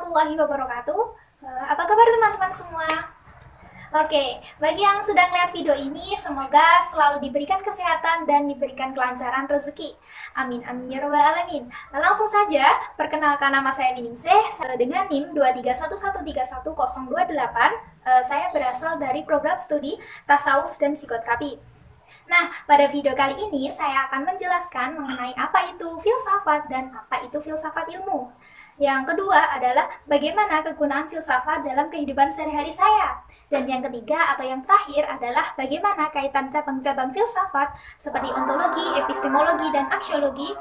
warahmatullahi wabarakatuh. Apa kabar teman-teman semua? Oke, bagi yang sedang lihat video ini, semoga selalu diberikan kesehatan dan diberikan kelancaran rezeki. Amin, amin ya robbal alamin. Langsung saja, perkenalkan nama saya Winingsih dengan NIM 231131028. Saya berasal dari program studi Tasawuf dan Psikoterapi. Nah, pada video kali ini saya akan menjelaskan mengenai apa itu filsafat dan apa itu filsafat ilmu. Yang kedua adalah bagaimana kegunaan filsafat dalam kehidupan sehari-hari saya. Dan yang ketiga atau yang terakhir adalah bagaimana kaitan cabang-cabang filsafat seperti ontologi, epistemologi, dan aksiologi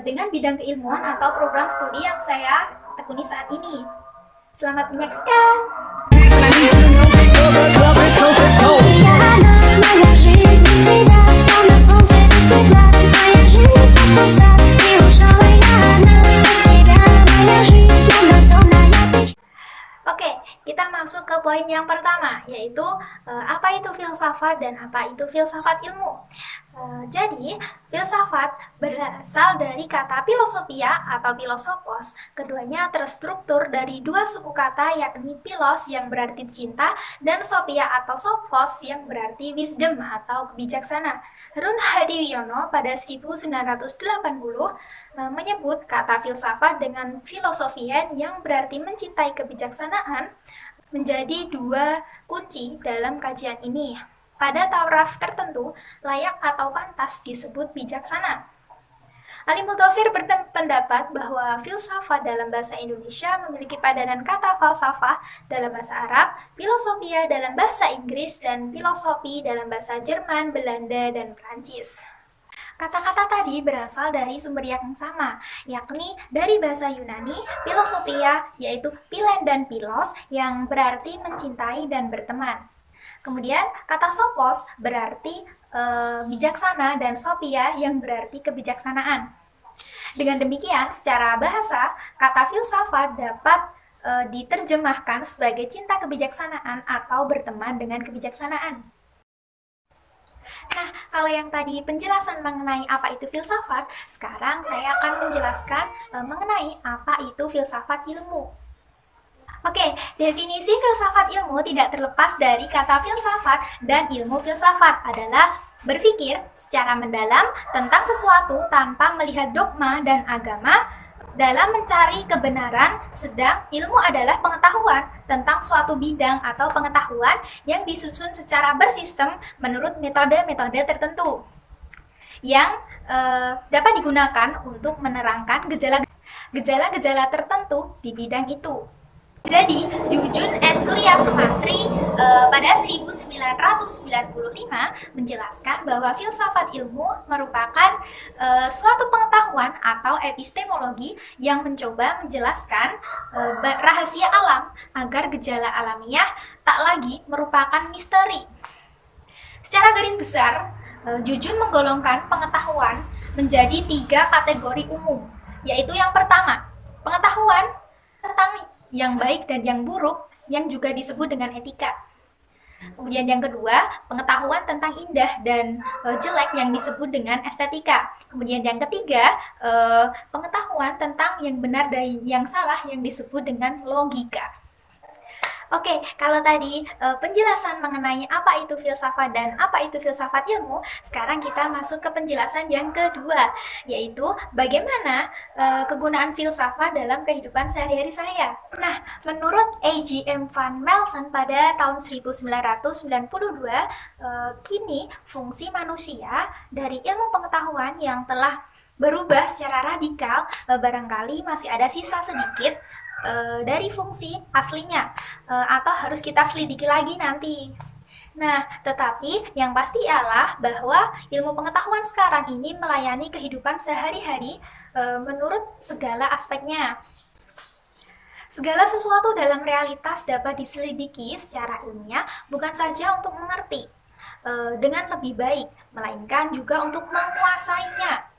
dengan bidang keilmuan atau program studi yang saya tekuni saat ini. Selamat menyaksikan! Oke, kita masuk ke poin yang pertama, yaitu apa itu filsafat dan apa itu filsafat ilmu. Jadi, filsafat berasal dari kata filosofia atau filosofos. Keduanya terstruktur dari dua suku kata, yakni philos yang berarti cinta dan sophia atau sophos yang berarti wisdom atau bijaksana. Harun Hadiwiono pada 1980 menyebut kata filsafat dengan filosofien yang berarti mencintai kebijaksanaan menjadi dua kunci dalam kajian ini. Pada taraf tertentu, layak atau pantas disebut bijaksana. Ali Mutofir berpendapat bahwa filsafat dalam bahasa Indonesia memiliki padanan kata falsafah dalam bahasa Arab, filosofia dalam bahasa Inggris, dan filosofi dalam bahasa Jerman, Belanda, dan Prancis. Kata-kata tadi berasal dari sumber yang sama, yakni dari bahasa Yunani, filosofia, yaitu philen dan philos, yang berarti mencintai dan berteman. Kemudian kata sophos berarti bijaksana dan sophia yang berarti kebijaksanaan. Dengan demikian, secara bahasa, kata filsafat dapat diterjemahkan sebagai cinta kebijaksanaan atau berteman dengan kebijaksanaan. Nah, kalau yang tadi penjelasan mengenai apa itu filsafat, sekarang saya akan menjelaskan mengenai apa itu filsafat ilmu. Oke, definisi filsafat ilmu tidak terlepas dari kata filsafat dan ilmu filsafat adalah berpikir secara mendalam tentang sesuatu tanpa melihat dogma dan agama dalam mencari kebenaran, sedang ilmu adalah pengetahuan tentang suatu bidang atau pengetahuan yang disusun secara bersistem menurut metode-metode tertentu yang dapat digunakan untuk menerangkan gejala-gejala tertentu di bidang itu. Jadi, Jujun S. Surya Sumantri pada 1995 menjelaskan bahwa filsafat ilmu merupakan suatu pengetahuan atau epistemologi yang mencoba menjelaskan rahasia alam agar gejala alamiah tak lagi merupakan misteri. Secara garis besar, Jujun menggolongkan pengetahuan menjadi 3 kategori umum, yaitu yang pertama, pengetahuan tentang yang baik dan yang buruk yang juga disebut dengan etika. Kemudian yang kedua, pengetahuan tentang indah dan jelek yang disebut dengan estetika. Kemudian yang ketiga, pengetahuan tentang yang benar dan yang salah yang disebut dengan logika. Oke, kalau tadi penjelasan mengenai apa itu filsafat dan apa itu filsafat ilmu, sekarang kita masuk ke penjelasan yang kedua, yaitu bagaimana kegunaan filsafat dalam kehidupan sehari-hari saya. Nah, menurut A.G.M. Van Melson pada tahun 1992, kini fungsi manusia dari ilmu pengetahuan yang telah berubah secara radikal, barangkali masih ada sisa sedikit dari fungsi aslinya atau harus kita selidiki lagi nanti. Nah, tetapi yang pasti ialah bahwa ilmu pengetahuan sekarang ini melayani kehidupan sehari-hari menurut segala aspeknya. Segala sesuatu dalam realitas dapat diselidiki secara ilmiah bukan saja untuk mengerti dengan lebih baik, melainkan juga untuk menguasainya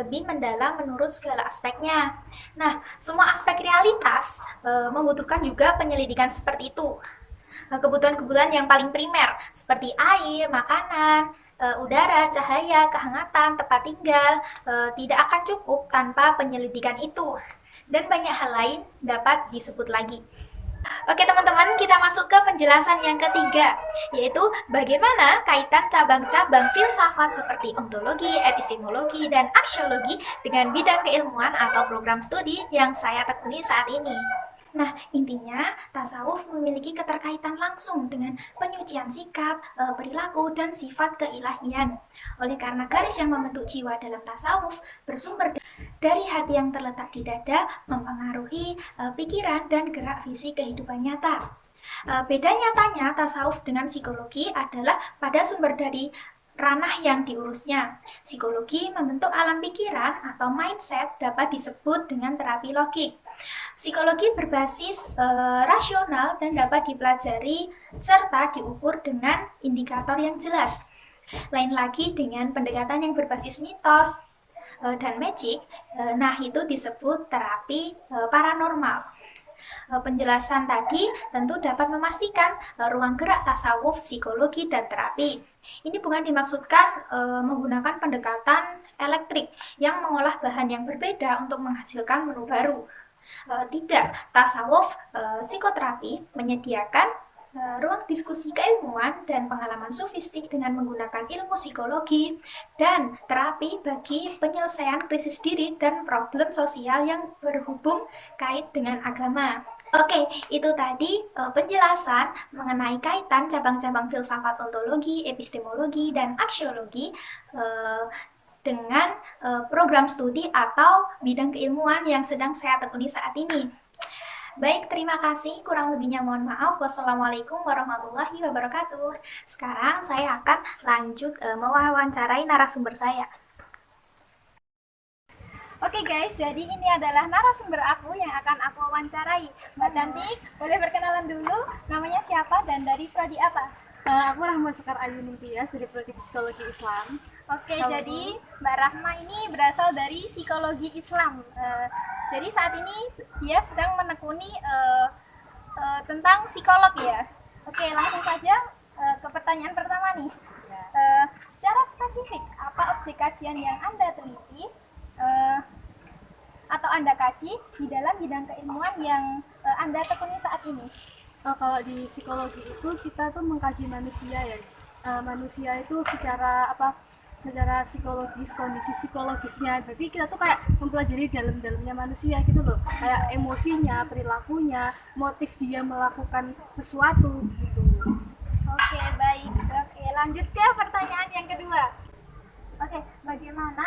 lebih mendalam menurut segala aspeknya. Nah, semua aspek realitas membutuhkan juga penyelidikan seperti itu. Kebutuhan-kebutuhan yang paling primer seperti air, makanan, udara, cahaya, kehangatan, tempat tinggal tidak akan cukup tanpa penyelidikan itu. dan banyak hal lain dapat disebut lagi. Oke teman-teman, kita masuk ke penjelasan yang ketiga, yaitu bagaimana kaitan cabang-cabang filsafat seperti ontologi, epistemologi, dan aksiologi dengan bidang keilmuan atau program studi yang saya tekuni saat ini. Nah, intinya tasawuf memiliki keterkaitan langsung dengan penyucian sikap, perilaku, dan sifat keilahian. Oleh karena garis yang membentuk jiwa dalam tasawuf bersumber dari hati yang terletak di dada, mempengaruhi pikiran dan gerak fisik kehidupan nyata. Beda nyatanya tasawuf dengan psikologi adalah pada sumber dari ranah yang diurusnya. Psikologi membentuk alam pikiran atau mindset dapat disebut dengan terapi logik. Psikologi berbasis rasional dan dapat dipelajari serta diukur dengan indikator yang jelas. Lain lagi dengan pendekatan yang berbasis mitos dan magic, nah itu disebut terapi paranormal. Penjelasan tadi tentu dapat memastikan ruang gerak tasawuf, psikologi, dan terapi. Ini bukan dimaksudkan menggunakan pendekatan elektrik yang mengolah bahan yang berbeda untuk menghasilkan menu baru. Tidak, tasawuf psikoterapi menyediakan ruang diskusi keilmuan dan pengalaman sofistik dengan menggunakan ilmu psikologi dan terapi bagi penyelesaian krisis diri dan problem sosial yang berhubung kait dengan agama. Oke, itu tadi penjelasan mengenai kaitan cabang-cabang filsafat ontologi, epistemologi, dan aksiologi dengan program studi atau bidang keilmuan yang sedang saya tekuni saat ini. Baik, terima kasih. Kurang lebihnya mohon maaf. Wassalamualaikum warahmatullahi wabarakatuh. Sekarang saya akan lanjut mewawancarai narasumber saya. Oke guys, jadi ini adalah narasumber aku yang akan aku wawancarai. Mbak Cantik, boleh berkenalan dulu? Namanya siapa dan dari prodi apa? Aku Rahma Sekar Ayu Ningtyas dari Prodi Psikologi Islam. Oke, jadi Mbak Rahma ini berasal dari Psikologi Islam. Jadi saat ini dia sedang menekuni tentang psikolog ya. Oke, langsung saja ke pertanyaan pertama nih. Secara spesifik, apa objek kajian yang Anda teliti atau Anda kaji di dalam bidang keilmuan yang Anda tekuni saat ini? Kalau di psikologi itu kita tuh mengkaji manusia ya. Manusia itu secara psikologis, kondisi psikologisnya. Jadi kita tuh kayak mempelajari dalam-dalamnya manusia gitu loh. Kayak emosinya, perilakunya, motif dia melakukan sesuatu gitu. Oke, baik. Oke, lanjut ke pertanyaan yang kedua. Oke, bagaimana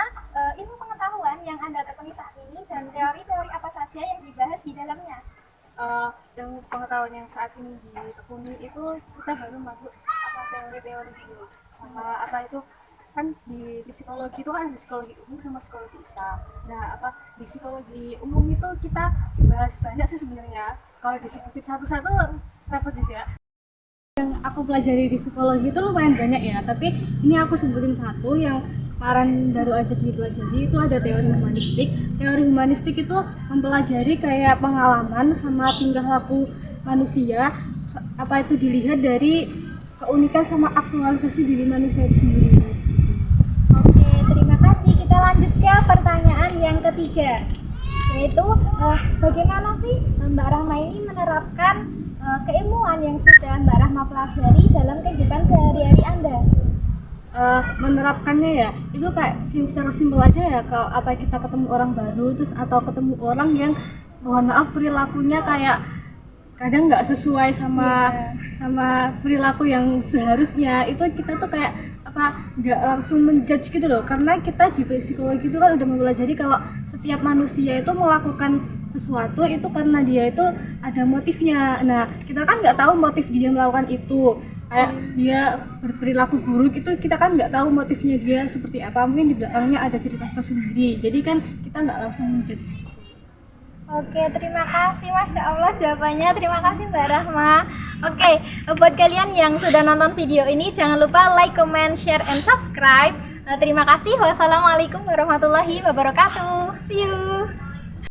ilmu pengetahuan yang Anda tekuni saat ini dan teori-teori apa saja yang dibahas di dalamnya? Yang pengetahuan yang saat ini ditekuni itu kita baru masuk teori-teori dulu sama itu kan di psikologi itu kan ada psikologi umum sama psikologi Islam. Nah di psikologi umum itu kita bahas banyak sih sebenarnya, kalau disebutin satu-satu repot juga. Yang aku pelajari di psikologi itu lumayan banyak ya, tapi ini aku sebutin satu yang kemarin baru aja dipelajari. Itu ada teori humanistik. Teori humanistik itu mempelajari kayak pengalaman sama tingkah laku manusia, itu dilihat dari keunikan sama aktualisasi diri manusia itu sendiri. Oke, terima kasih. Kita lanjut ke pertanyaan yang ketiga, yaitu bagaimana sih Mbak Rahma ini menerapkan keilmuan yang sudah Mbak Rahma pelajari dalam kehidupan sehari-hari Anda? Menerapkannya ya itu kayak secara simpel aja ya. Kalau kita ketemu orang baru terus atau ketemu orang yang mohon maaf perilakunya kayak kadang nggak sesuai sama perilaku yang seharusnya, itu kita tuh kayak nggak langsung menjudge gitu loh, karena kita di psikologi itu kan udah mempelajari kalau setiap manusia itu melakukan sesuatu itu karena dia itu ada motifnya. Nah kita kan nggak tahu motif dia melakukan itu, kayak dia berperilaku buruk itu kita kan nggak tahu motifnya dia seperti apa, mungkin di belakangnya ada cerita tersendiri, jadi kan kita nggak langsung menjudge. Oke, terima kasih, Masya Allah jawabannya. Terima kasih Mbak Rahma. Oke, buat kalian yang sudah nonton video ini, jangan lupa like, comment, share, and subscribe. Terima kasih. Wassalamualaikum warahmatullahi wabarakatuh. See you.